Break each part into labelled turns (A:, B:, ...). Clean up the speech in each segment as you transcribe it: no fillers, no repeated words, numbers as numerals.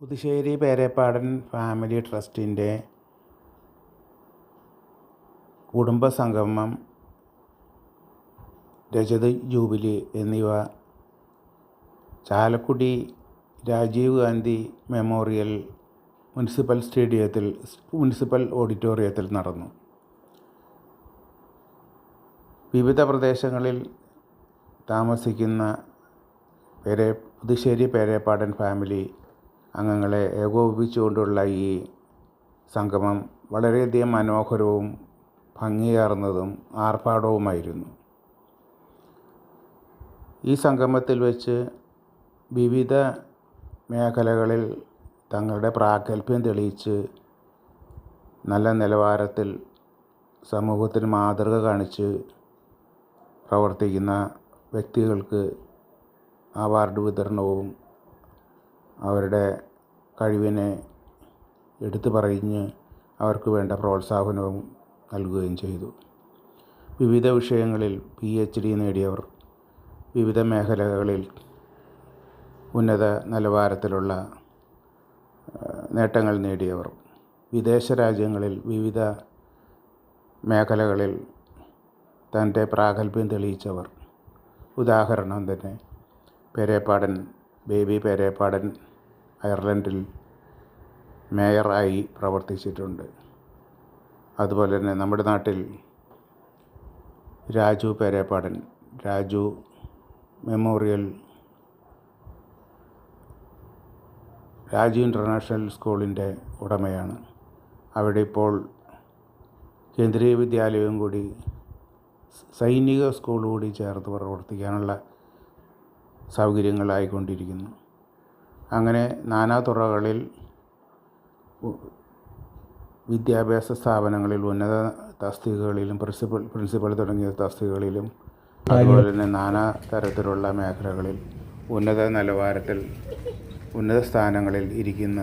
A: Puthussery Perepadan family ട്രസ്റ്റിൻ്റെ കുടുംബസംഗമം, രജത jubilee എന്നിവ Chalakudy Rajeev Gandhi memorial municipal ഓഡിറ്റോറിയത്തിൽ നടന്നു. വിവിധ പ്രദേശങ്ങളിൽ താമസിക്കുന്ന പുതുശ്ശേരി പേരേപ്പാടൻ ഫാമിലി അംഗങ്ങളെ ഏകോപിപ്പിച്ചുകൊണ്ടുള്ള ഈ സംഗമം വളരെയധികം മനോഹരവും ഭംഗിയാർന്നതും ആർഭാടവുമായിരുന്നു. ഈ സംഗമത്തിൽ വെച്ച് വിവിധ മേഖലകളിൽ തങ്ങളുടെ പ്രാഗൽഭ്യം തെളിയിച്ച് നല്ല നിലവാരത്തിൽ സമൂഹത്തിന് മാതൃക കാണിച്ച് പ്രവർത്തിക്കുന്ന വ്യക്തികൾക്ക് അവാർഡ് വിതരണവും അവരുടെ കഴിവിനെ എടുത്തു പറഞ്ഞ് അവർക്ക് വേണ്ട പ്രോത്സാഹനവും നൽകുകയും ചെയ്തു. വിവിധ വിഷയങ്ങളിൽ PhD നേടിയവർ, വിവിധ മേഖലകളിൽ ഉന്നത നിലവാരത്തിലുള്ള നേട്ടങ്ങൾ നേടിയവർ, വിദേശ രാജ്യങ്ങളിൽ വിവിധ മേഖലകളിൽ തൻ്റെ പ്രാഗൽഭ്യം തെളിയിച്ചവർ. ഉദാഹരണം തന്നെ ബേബി പേരേപ്പാടൻ അയർലൻഡിൽ മേയറായി പ്രവർത്തിച്ചിട്ടുണ്ട്. അതുപോലെ തന്നെ നമ്മുടെ നാട്ടിൽ രാജു പേരേപ്പാടൻ, രാജു മെമ്മോറിയൽ, രാജു ഇൻ്റർനാഷണൽ സ്കൂളിൻ്റെ ഉടമയാണ്. അവിടെ ഇപ്പോൾ കേന്ദ്രീയ വിദ്യാലയവും കൂടി, സൈനിക സ്കൂൾ കൂടി ചേർത്ത് പ്രവർത്തിക്കാനുള്ള സൗകര്യങ്ങളായിക്കൊണ്ടിരിക്കുന്നു. അങ്ങനെ നാനാതുറകളിൽ വിദ്യാഭ്യാസ സ്ഥാപനങ്ങളിൽ ഉന്നത തസ്തികകളിലും പ്രിൻസിപ്പൽ തുടങ്ങിയ തസ്തികകളിലും അതുപോലെ തന്നെ നാനാ തരത്തിലുള്ള മേഖലകളിൽ ഉന്നത നിലവാരത്തിൽ ഉന്നത സ്ഥാനങ്ങളിൽ ഇരിക്കുന്ന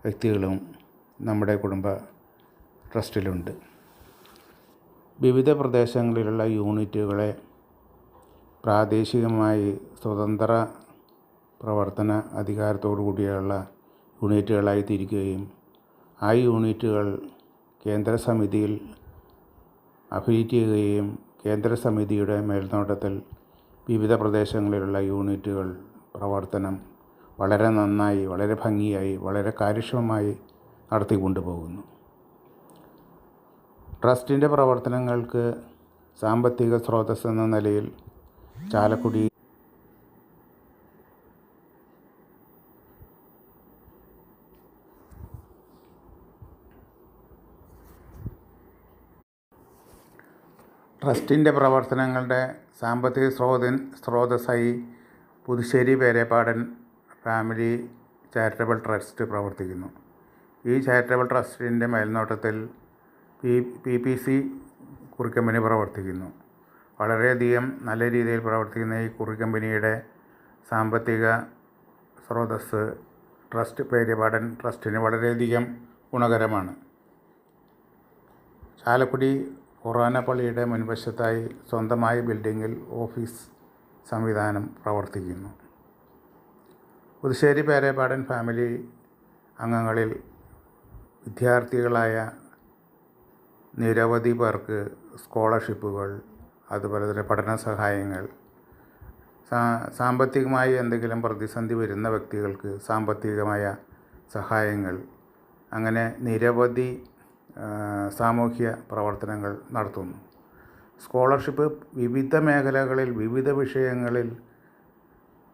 A: വ്യക്തികളും നമ്മുടെ കുടുംബ ട്രസ്റ്റിലുണ്ട്. വിവിധ പ്രദേശങ്ങളിലുള്ള യൂണിറ്റുകളെ പ്രാദേശികമായി സ്വതന്ത്ര പ്രവർത്തന അധികാരത്തോടു കൂടിയുള്ള യൂണിറ്റുകളായി തിരിക്കുകയും ആ യൂണിറ്റുകൾ കേന്ദ്ര സമിതിയിൽ അഫിലിയേറ്റ് ചെയ്യുകയും കേന്ദ്ര സമിതിയുടെ മേൽനോട്ടത്തിൽ വിവിധ പ്രദേശങ്ങളിലുള്ള യൂണിറ്റുകൾ പ്രവർത്തനം വളരെ നന്നായി, വളരെ ഭംഗിയായി, വളരെ കാര്യക്ഷമമായി നടത്തിക്കൊണ്ടുപോകുന്നു. ട്രസ്റ്റിൻ്റെ പ്രവർത്തനങ്ങൾക്ക് സാമ്പത്തിക സ്രോതസ്സ് എന്ന നിലയിൽ ചാലക്കുടി ട്രസ്റ്റിൻ്റെ പ്രവർത്തനങ്ങളുടെ സാമ്പത്തിക സ്രോതസ്സായി Puthussery Perepadan family charitable trust പ്രവർത്തിക്കുന്നു. ഈ ചാരിറ്റബിൾ ട്രസ്റ്റിൻ്റെ മേൽനോട്ടത്തിൽ PPC കുറിക്കമ്പനി പ്രവർത്തിക്കുന്നു. വളരെയധികം നല്ല രീതിയിൽ പ്രവർത്തിക്കുന്ന ഈ കുറിക്കമ്പനിയുടെ സാമ്പത്തിക സ്രോതസ്സ് പേരേപ്പാടൻ ട്രസ്റ്റിന് വളരെയധികം ഗുണകരമാണ്. ചാലക്കുടി ഫൊറാന പള്ളിയുടെ മുൻവശത്തായി സ്വന്തമായ ബിൽഡിങ്ങിൽ ഓഫീസ് സംവിധാനം പ്രവർത്തിക്കുന്നു. പുതുശ്ശേരി പേരേപ്പാടൻ ഫാമിലി അംഗങ്ങളിൽ വിദ്യാർത്ഥികളായ നിരവധി പേർക്ക് സ്കോളർഷിപ്പുകൾ, അതുപോലെ തന്നെ പഠന സഹായങ്ങൾ, സാമ്പത്തികമായി എന്തെങ്കിലും പ്രതിസന്ധി വരുന്ന വ്യക്തികൾക്ക് സാമ്പത്തികമായ സഹായങ്ങൾ, അങ്ങനെ നിരവധി സാമൂഹ്യ പ്രവർത്തനങ്ങൾ നടത്തുന്നു. സ്കോളർഷിപ്പ് വിവിധ മേഖലകളിൽ വിവിധ വിഷയങ്ങളിൽ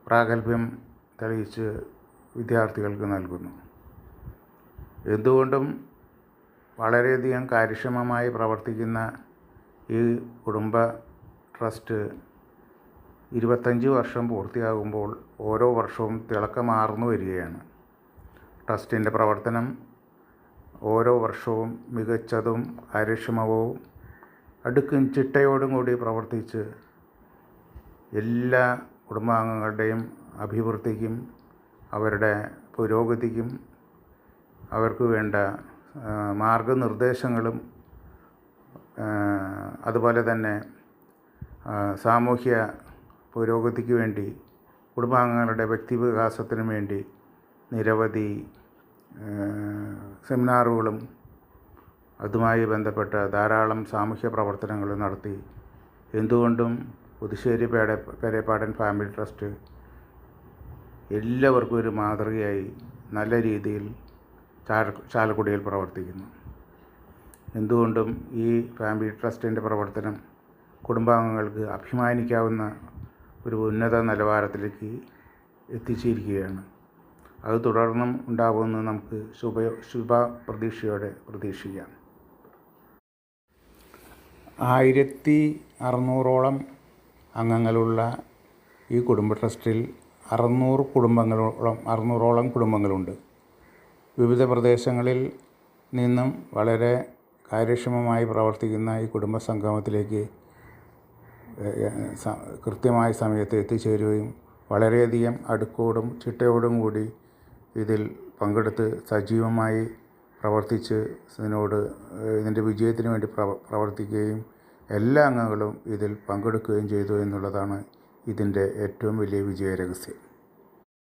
A: പ്രാഗൽഭ്യം തെളിയിച്ച് വിദ്യാർത്ഥികൾക്ക് നൽകുന്നു. എന്തുകൊണ്ടും വളരെയധികം കാര്യക്ഷമമായി പ്രവർത്തിക്കുന്ന ഈ കുടുംബ ട്രസ്റ്റ് 25 വർഷം പൂർത്തിയാകുമ്പോൾ ഓരോ വർഷവും തിളക്കമാർന്നു വരികയാണ്. ട്രസ്റ്റിൻ്റെ പ്രവർത്തനം ഓരോ വർഷവും മികച്ചതും കാര്യക്ഷമവും അടുക്കും ചിട്ടയോടും കൂടി പ്രവർത്തിച്ച് എല്ലാ കുടുംബാംഗങ്ങളുടെയും അഭിവൃദ്ധിക്കും അവരുടെ പുരോഗതിക്കും അവർക്ക് വേണ്ട മാർഗനിർദ്ദേശങ്ങളും അതുപോലെ തന്നെ സാമൂഹ്യ പുരോഗതിക്ക് വേണ്ടി കുടുംബാംഗങ്ങളുടെ വ്യക്തിവികാസത്തിനു വേണ്ടി നിരവധി സെമിനാറുകളും അതുമായി ബന്ധപ്പെട്ട ധാരാളം സാമൂഹ്യ പ്രവർത്തനങ്ങളും നടത്തി. എന്തുകൊണ്ടും പുതുശ്ശേരി പേരേപ്പാടൻ ഫാമിലി ട്രസ്റ്റ് എല്ലാവർക്കും ഒരു മാതൃകയായി നല്ല രീതിയിൽ ചാലക്കുടിയിൽ പ്രവർത്തിക്കുന്നു. എന്തുകൊണ്ടും ഈ ഫാമിലി ട്രസ്റ്റിൻ്റെ പ്രവർത്തനം കുടുംബാംഗങ്ങൾക്ക് അഭിമാനിക്കാവുന്ന ഒരു ഉന്നത നിലവാരത്തിലേക്ക് എത്തിച്ചിരിക്കുകയാണ്. അത് തുടർന്നും ഉണ്ടാകുമെന്ന് നമുക്ക് ശുഭ പ്രതീക്ഷയോടെ പ്രതീക്ഷിക്കാം. 1600ഓളം അംഗങ്ങളുള്ള ഈ കുടുംബ ട്രസ്റ്റിൽ 600ഓളം കുടുംബങ്ങളുണ്ട്. വിവിധ പ്രദേശങ്ങളിൽ നിന്നും വളരെ കാര്യക്ഷമമായി പ്രവർത്തിക്കുന്ന ഈ കുടുംബ സംഗമത്തിലേക്ക് കൃത്യമായ സമയത്ത് എത്തിച്ചേരുകയും വളരെയധികം അടുക്കോടും ചിട്ടയോടും കൂടി ഇതിൽ പങ്കെടുത്ത് സജീവമായി പ്രവർത്തിച്ച് ഇതിൻ്റെ വിജയത്തിന് വേണ്ടി പ്രവർത്തിക്കുകയും എല്ലാ അംഗങ്ങളും ഇതിൽ പങ്കെടുക്കുകയും ചെയ്തു എന്നുള്ളതാണ് ഇതിൻ്റെ ഏറ്റവും വലിയ വിജയരഹസ്യം.